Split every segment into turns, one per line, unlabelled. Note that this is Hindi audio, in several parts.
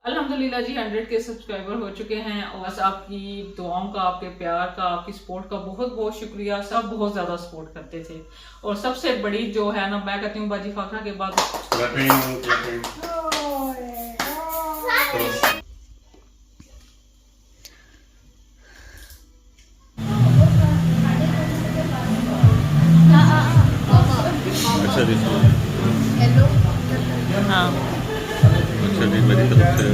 अल्हम्दुलिल्लाह जी 100 के सब्सक्राइबर हो चुके हैं और बस आपकी दुआओं का, आपके प्यार का, आपकी सपोर्ट का बहुत बहुत शुक्रिया। सब बहुत ज्यादा सपोर्ट करते थे और सबसे बड़ी जो है ना, मैं कहती हूँ बाजी फाखरा के बाद
अच्छा जी
हेलो।
हाँ
अच्छा जी मेरी तरफ से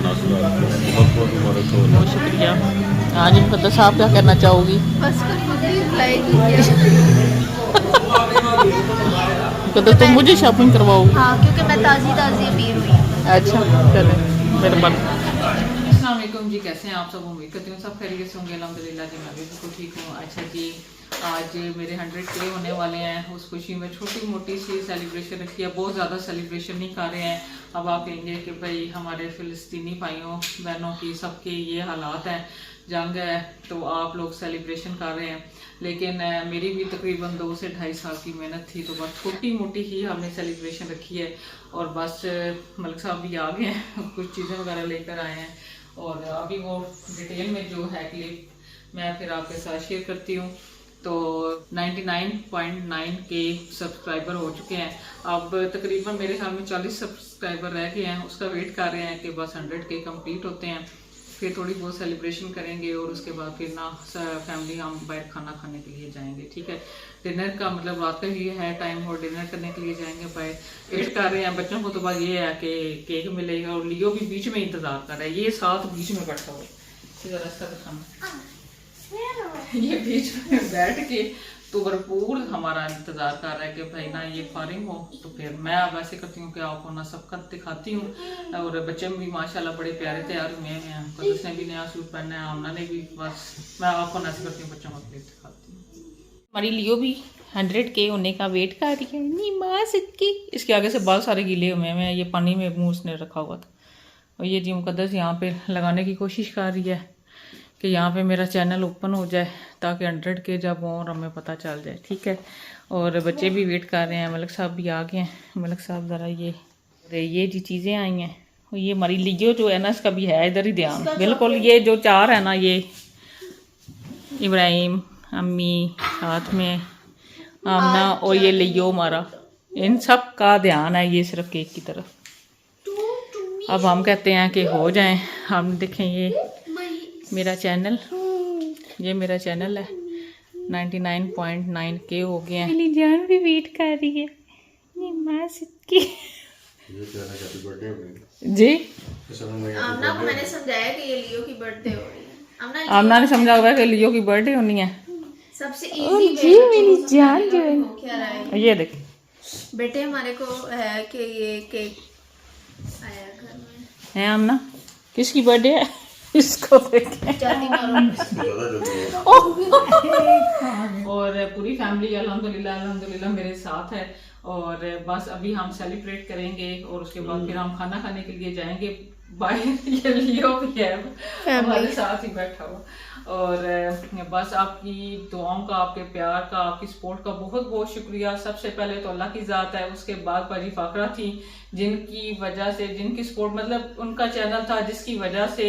नासुरा बहुत बहुत मुबारक हो।
बहुत शुक्रिया। हाँ जी मुकद्दस साहब क्या कहना चाहोगी?
बस कुछ मुझे रिप्लाई कीजिए।
मुकद्दस तुम मुझे शॉपिंग करवाओगी?
हाँ, क्योंकि मैं ताज़ी ताज़ी अमीर हुई हूँ।
अच्छा चले मेहरबानी। अस्सलाम वालेकुम जी, कैसे हैं आप सब? उम्मीद करती हूँ सब खैरियत से होंगे। अल्हम्दुलिल्लाह जी मैं भी बिल्कुल ठीक हूँ। अच्छा जी, आज मेरे 100 के होने वाले हैं। उस खुशी में छोटी मोटी सी सेलिब्रेशन रखी है, बहुत ज़्यादा सेलिब्रेशन नहीं कर रहे हैं। अब आप कहेंगे कि भाई हमारे फ़िलिस्तीनी भाइयों बहनों की सबके ये हालात हैं, जंग है, तो आप लोग सेलिब्रेशन कर रहे हैं। लेकिन मेरी भी तकरीबन 2 से 2.5 साल की मेहनत थी, तो बस छोटी मोटी ही हमने सेलिब्रेशन रखी है। और बस मलिक साहब भी आ गए हैं, कुछ चीज़ें वगैरह लेकर आए हैं और अभी वो डिटेल में जो है क्लिप मैं फिर आपके साथ शेयर करती हूँ। तो 99.9 के सब्सक्राइबर हो चुके हैं। अब तकरीबन मेरे ख्याल में 40 सब्सक्राइबर रह गए हैं, उसका वेट कर रहे हैं कि बस 100 के कंप्लीट होते हैं, फिर थोड़ी बहुत सेलिब्रेशन करेंगे और उसके बाद फिर ना फैमिली हम बाहर खाना खाने के लिए जाएंगे। ठीक है, डिनर का मतलब रात का ही है टाइम और डिनर करने के लिए जाएंगे बाहर। वेट कर रहे हैं बच्चों को, तो बस ये है कि केक मिलेगा और लियो भी बीच में इंतजार कर रहा है। ये साथ बीच में बैठा हुआ ये बीच में बैठ के तो भरपूर हमारा इंतजार कर रहा है कि भाई ना ये फारिग हो। तो फिर मैं अब ऐसे करती हूँ कि आपको ना सबका दिखाती हूँ। और बच्चे भी माशाल्लाह बड़े प्यारे तैयार हुए हैं, कदस ने भी नया सूट पहना है, आमना ने भी। बस मैं आपको ऐसे करती हूँ, बच्चों को दिखाती हूँ। हमारी लियो भी 100 के होने का वेट कर रही है। नी माँ सिक्की, इसके आगे से बाल सारे गीले हुए हैं, ये पानी में मुँह उसने रखा हुआ था। और ये जी मुकद्दस यहाँ पे लगाने की कोशिश कर रही है कि यहाँ पे मेरा चैनल ओपन हो जाए, ताकि 100 के जब हों और हमें पता चल जाए। ठीक है, और बच्चे भी वेट कर रहे हैं। मलिक साहब भी आ गए हैं। मलिक साहब ज़रा ये जी चीज़ें आई हैं। ये हमारी लियो जो है ना, इसका भी है इधर ही ध्यान बिल्कुल। ये जो 4 है ना, ये इब्राहिम, अम्मी, साथ में आमना और ये लियो हमारा, इन सब का ध्यान है ये सिर्फ केक की तरफ। अब हम कहते हैं कि हो जाए। हम देखें ये मेरा चैनल, ये मेरा चैनल है 99.9 के हो गए हैं। मेरी जान भी वेट कर रही है। ये माँ सिक्की जी।
आमना को मैंने समझाया कि ये लियो की बर्थडे हो रही है।
आमना ने समझा हुआ है कि लियो की बर्थडे होनी है।
सबसे
और
इजी
ये मेरी जान जो है,
क्या रहा है
ये देख
बेटे हमारे को है कि ये केक आया घर में
है। आमना किसकी बर्थडे है? इसको देखें।
जाती मारो।
और पूरी फैमिली अल्हम्दुलिल्लाह मेरे साथ है। और बस अभी हम सेलिब्रेट करेंगे और उसके बाद फिर हम खाना खाने के लिए जाएंगे बाहर। ये लियो भी है हमारे साथ ही बैठा हुआ। और बस आपकी दुआओं का, आपके प्यार का, आपकी सपोर्ट का बहुत बहुत शुक्रिया। सबसे पहले तो अल्लाह की ज़ात है, उसके बाद बाजी फाखरा थी, जिनकी वजह से, जिनकी सपोर्ट मतलब उनका चैनल था जिसकी वजह से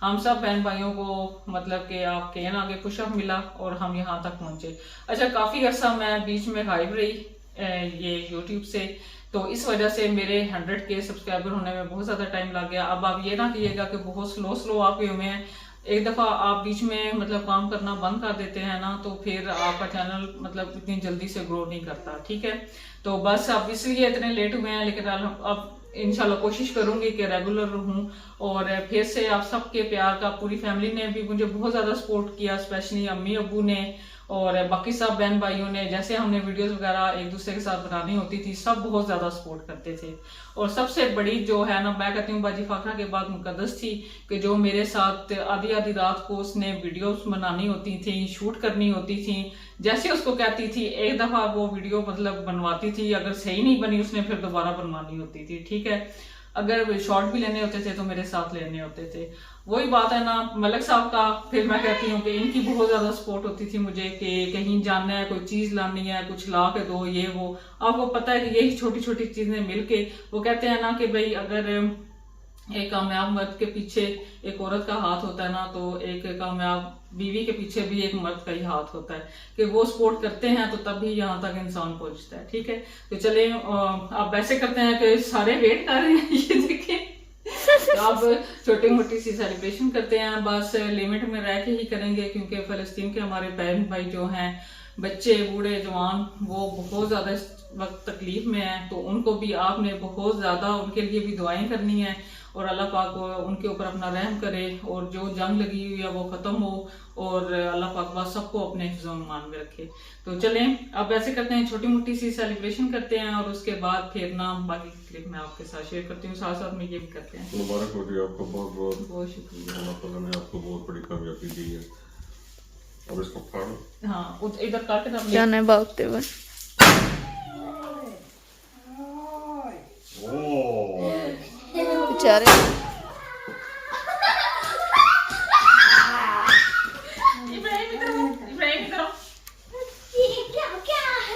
हम सब बहन भाइयों को मतलब कि आपके यहाँ आगे पुशअप मिला और हम यहाँ तक पहुँचे। अच्छा, काफ़ी अर्सा मैं बीच में गायब रही ये यूट्यूब से, तो इस वजह से मेरे 100 के सब्सक्राइबर होने में बहुत ज़्यादा टाइम लग गया। अब आप ये ना कहिएगा कि बहुत स्लो आपके हुए हैं। एक दफ़ा आप बीच में मतलब काम करना बंद कर देते हैं ना, तो फिर आपका चैनल मतलब इतनी जल्दी से ग्रो नहीं करता। ठीक है, तो बस अब इसलिए इतने लेट हुए हैं। लेकिन अब इंशाल्लाह कोशिश करूंगी कि रेगुलर रहूं। और फिर से आप सबके प्यार का, पूरी फैमिली ने भी मुझे बहुत ज़्यादा सपोर्ट किया, स्पेशली अम्मी अब्बू ने और बाकी सब बहन भाइयों ने। जैसे हमने वीडियोस वगैरह एक दूसरे के साथ बनानी होती थी, सब बहुत ज़्यादा सपोर्ट करते थे। और सबसे बड़ी जो है ना, मैं कहती हूँ बाजी फाखरा के बाद मुकद्दस थी, कि जो मेरे साथ आधी आधी रात को उसने वीडियोस बनानी होती थी, शूट करनी होती थी। जैसे उसको कहती थी, एक दफ़ा वो वीडियो मतलब बनवाती थी, अगर सही नहीं बनी उसने फिर दोबारा बनवानी होती थी। ठीक है, अगर शॉर्ट भी लेने होते थे तो मेरे साथ लेने होते थे। वही बात है ना मलिक साहब का। फिर मैं कहती हूँ कि इनकी बहुत ज्यादा सपोर्ट होती थी मुझे कि कहीं जाना है, कोई चीज लानी है, कुछ ला के दो, ये वो। आपको पता है कि यही छोटी छोटी चीजें मिलके, वो कहते हैं ना कि भाई अगर एक कामयाब मर्द के पीछे एक औरत का हाथ होता है ना, तो एक कामयाब बीवी के पीछे भी एक मर्द का ही हाथ होता है कि वो सपोर्ट करते हैं तो तभी यहाँ तक इंसान पहुंचता है। ठीक है, तो चले अब ऐसे करते हैं कि सारे वेट कर रहे हैं ये देखें। अब छोटी मोटी सी सेलिब्रेशन करते हैं, बस लिमिट में रह के ही करेंगे क्योंकि फलस्तीन के हमारे बहन भाई जो हैं, बच्चे बूढ़े जवान, वो बहुत ज्यादा इस वक्त तकलीफ में है, तो उनको भी आपने बहुत ज्यादा उनके लिए भी दुआएं करनी है और अल्लाह पाक उनके ऊपर अपना रहम करे और जो जंग लगी हुई है वो खत्म हो और अल्लाह पाक बस सबको अपने हिफ्ज़-ओ-ईमान में रखे। तो चलें अब ऐसे करते हैं, छोटी मोटी सी सेलिब्रेशन करते हैं और उसके बाद फिर ना बाकी क्लिप मैं आपके साथ शेयर करती हूँ, साथ साथ में ये भी करते हैं।
मुबारक हो जी आपको, बहुत
बहुत शुक्रिया।
अल्लाह ताला ने आपको बहुत बड़ी कामयाबी दी है। अब इसको फाड़ो।
हाँ इधर काट के
क्या नहीं भागते हुए बेचारे।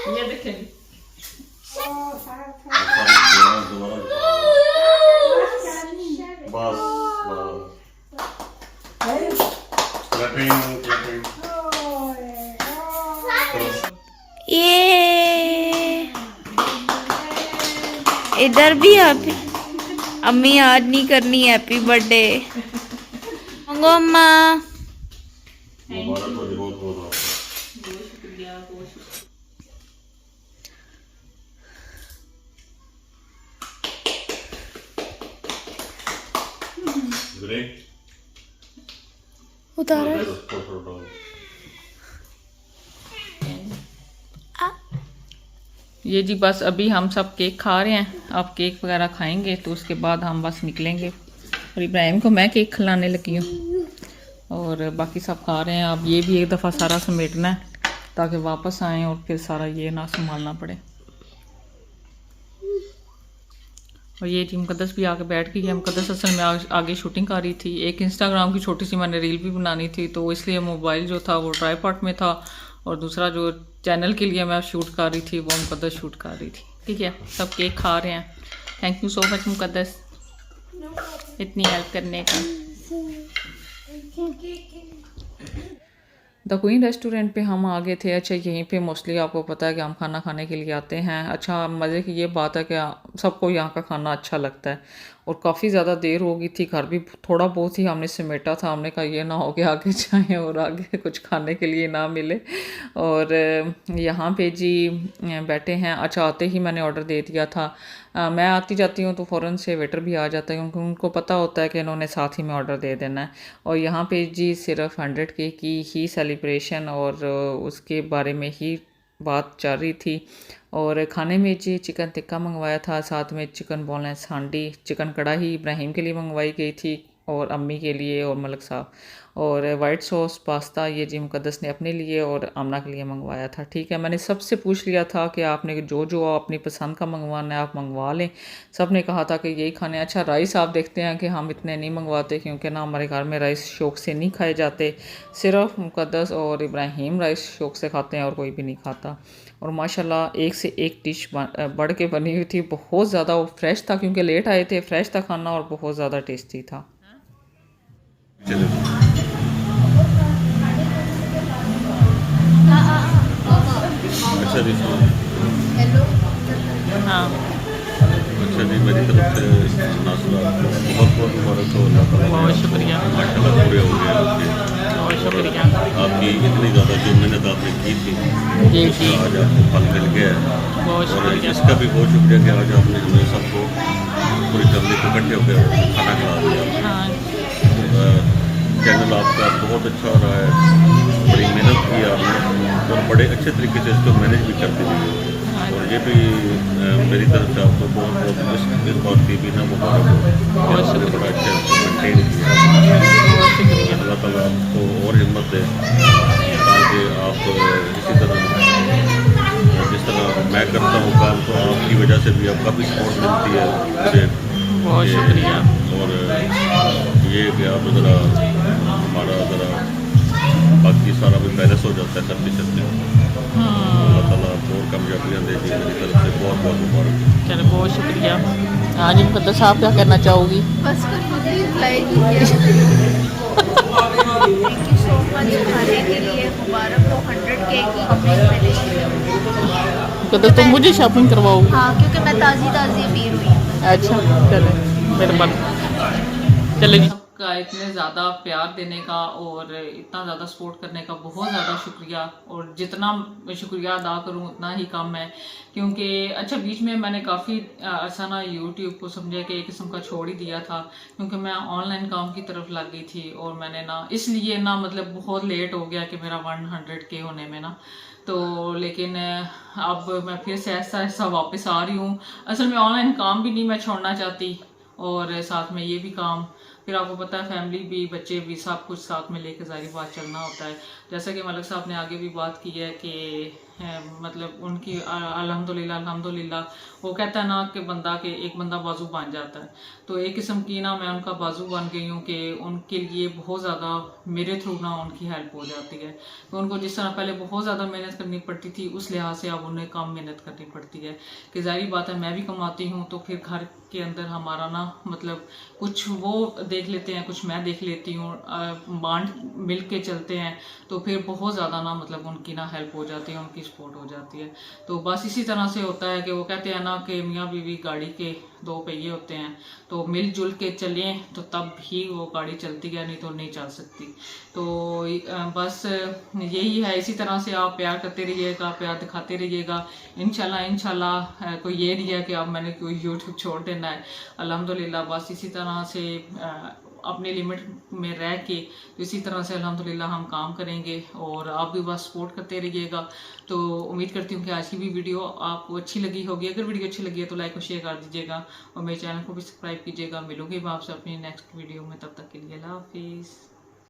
ये देखें
बस
ये इधर भी हैप्पी, अम्मी आज नहीं करनी हैप्पी बर्थडे। मंगो अम्मा।
मुबारक हो जी, बहुत बहुत
बहुत शुक्रिया, बहुत शुक्रिया।
उतारा
ये जी बस अभी हम सब केक खा रहे हैं, अब केक वगैरह खाएंगे तो उसके बाद हम बस निकलेंगे और इब्राहिम को मैं केक खिलाने लगी हूँ और बाकी सब खा रहे हैं। अब ये भी एक दफ़ा सारा समेटना है ताकि वापस आएँ और फिर सारा ये ना संभालना पड़े। और ये जी मुकद्दस भी आके बैठ गई है। मुकद्दस असल में आगे शूटिंग कर रही थी, एक इंस्टाग्राम की छोटी सी मैंने रील भी बनानी थी तो इसलिए मोबाइल जो था वो ट्राईपॉड में था और दूसरा जो चैनल के लिए मैं शूट कर रही थी वो मुकद्दस शूट कर रही थी। ठीक है, सब केक खा रहे हैं। थैंक यू सो मच मुकद्दस इतनी हेल्प करने का। द क्वीन रेस्टोरेंट पे हम आ गए थे। अच्छा यहीं पे मोस्टली आपको पता है कि हम खाना खाने के लिए आते हैं। अच्छा मज़े की ये बात है कि सबको यहाँ का खाना अच्छा लगता है और काफ़ी ज़्यादा देर हो गई थी, घर भी थोड़ा बहुत ही हमने समेटा था। हमने कहा ये ना हो कि आगे जाएँ और आगे कुछ खाने के लिए ना मिले। और यहाँ पे जी बैठे हैं। अच्छा आते ही मैंने ऑर्डर दे दिया था। मैं आती जाती हूँ तो फ़ौरन से वेटर भी आ जाता है क्योंकि उनको पता होता है कि इन्होंने साथ ही में ऑर्डर दे देना है। और यहाँ पे जी सिर्फ 100K की ही सेलिब्रेशन और उसके बारे में ही बात चल रही थी। और खाने में जी चिकन टिक्का मंगवाया था, साथ में चिकन बोनलेस हांडी, चिकन कढ़ाई इब्राहिम के लिए मंगवाई गई थी और अम्मी के लिए और मलक साहब, और वाइट सॉस पास्ता ये जी मुकद्दस ने अपने लिए और आमना के लिए मंगवाया था। ठीक है, मैंने सबसे पूछ लिया था कि आपने जो जो अपनी पसंद का मंगवाना है आप मंगवा लें। सब ने कहा था कि यही खाने। अच्छा राइस आप देखते हैं कि हम इतने नहीं मंगवाते क्योंकि ना हमारे घर में राइस शौक़ से नहीं खाए जाते, सिर्फ मुकद्दस और इब्राहिम राइस शौक़ से खाते हैं और कोई भी नहीं खाता। और माशाल्लाह एक से एक डिश बढ़ के बनी हुई थी, बहुत ज़्यादा वो फ्रेश था क्योंकि लेट आए थे, फ्रेश था खाना और बहुत ज़्यादा टेस्टी था।
अच्छा जी,
हाँ
अच्छा जी, मेरी तरफ से नासुरा बहुत बहुत मुबारक हो।
बहुत शुक्रिया,
माशाल्लाह पूरे हो गए आपके,
बहुत शुक्रिया
आपकी इतनी ज़्यादा जो मेहनत आपने की थी
जी जी,
उसका आज आपको फल मिल गया है।
बहुत
और
शुक्रिया।
इसका भी बहुत शुक्रिया कि आज आपने हमें सबको पूरी फैमिली को इकट्ठे होकर खाना खिला दिया।
हाँ
चैनल आपका बहुत अच्छा हो रहा है, बड़ी मेहनत की आपने और बड़े अच्छे तरीके से इसको मैनेज भी करते हुए, और ये भी मेरी तरफ से आपको बहुत बहुत इस बात की भी ना मुबारक हो। आपने बड़ा अच्छा मेंटेन किया। अल्लाह ताला आपको और हिम्मत दे ताकि आप इसी तरह जिस तरह मैं करता हूँ काम, तो आपकी वजह से भी आपका भी सपोर्ट मिलती है मुझे।
बहुत शुक्रिया।
और ये कि आप ज़रा हमारा ज़रा बाकी सारा भी बैलेंस हो जाता है करते चलते। अल्लाह ताला और कामयाबियाँ दे दी मेरी तरफ से बहुत बहुत मुबारक।
चलो बहुत शुक्रिया। हाँ जी मुकद्दस साहब क्या कहना चाहोगी?
बस थैंक यू सो मच खाने के लिए। मुबारक हो 100K की
मुकद्दस तुम मुझे शॉपिंग करवाओगी?
हाँ, क्योंकि मैं ताज़ी अमीर हुई हूँ।
अच्छा चले मेरे मन चले जी। सबका इतने ज़्यादा प्यार देने का और इतना ज़्यादा सपोर्ट करने का बहुत ज़्यादा शुक्रिया। और जितना शुक्रिया अदा करूँ उतना ही कम है, क्योंकि अच्छा बीच में मैंने काफ़ी अर्सा ना यूट्यूब को समझे कि एक किस्म का छोड़ ही दिया था, क्योंकि मैं ऑनलाइन काम की तरफ लग गई थी और मैंने ना इसलिए ना मतलब बहुत लेट हो गया कि मेरा 100K होने में ना। तो लेकिन अब मैं फिर से ऐसा ऐसा वापस आ रही हूँ। असल में ऑनलाइन काम भी नहीं मैं छोड़ना चाहती और साथ में ये भी काम, फिर आपको पता है फैमिली भी बच्चे भी सब कुछ साथ में लेकर जारी बात चलना होता है। जैसा कि मलिक साहब ने आगे भी बात की है कि मतलब उनकी अल्हम्दुलिल्लाह वो कहता है ना कि बंदा के एक बंदा बाजू बन जाता है, तो एक किस्म की ना मैं उनका बाजू बन गई हूँ कि उनके लिए बहुत ज़्यादा मेरे थ्रू ना उनकी हेल्प हो जाती है। तो उनको जिस तरह पहले बहुत ज़्यादा मेहनत करनी पड़ती थी उस लिहाज से अब उन्हें कम मेहनत करनी पड़ती है कि जाहिर बात है मैं भी कमाती हूँ तो फिर घर के अंदर हमारा ना मतलब कुछ वो देख लेते हैं कुछ मैं देख लेती हूँ, बांट मिल के चलते हैं तो फिर बहुत ज़्यादा ना मतलब उनकी ना हेल्प हो जाती है, उनकी सपोर्ट हो जाती है। तो बस इसी तरह से होता है कि वो कहते हैं ना कि मियाँ बीवी गाड़ी के दो पहिए होते हैं, तो मिलजुल के चलें तो तब ही वो गाड़ी चलती है, नहीं तो नहीं चल सकती। तो बस यही है, इसी तरह से आप प्यार करते रहिएगा, प्यार दिखाते रहिएगा। इंशाल्लाह कोई ये नहीं है कि अब मैंने कोई यूट्यूब छोड़ देना है। अल्हम्दुलिल्लाह बस इसी तरह से अपने लिमिट में रह के इसी तरह से अल्हम्दुलिल्लाह हम काम करेंगे और आप भी बस सपोर्ट करते रहिएगा। तो उम्मीद करती हूँ कि आज की भी वीडियो आपको अच्छी लगी होगी। अगर वीडियो अच्छी लगी है तो लाइक और शेयर कर दीजिएगा और मेरे चैनल को भी सब्सक्राइब कीजिएगा। मिलूंगी मैं आपसे अपनी नेक्स्ट वीडियो में, तब तक के लिए अल्लाह हाफिज़।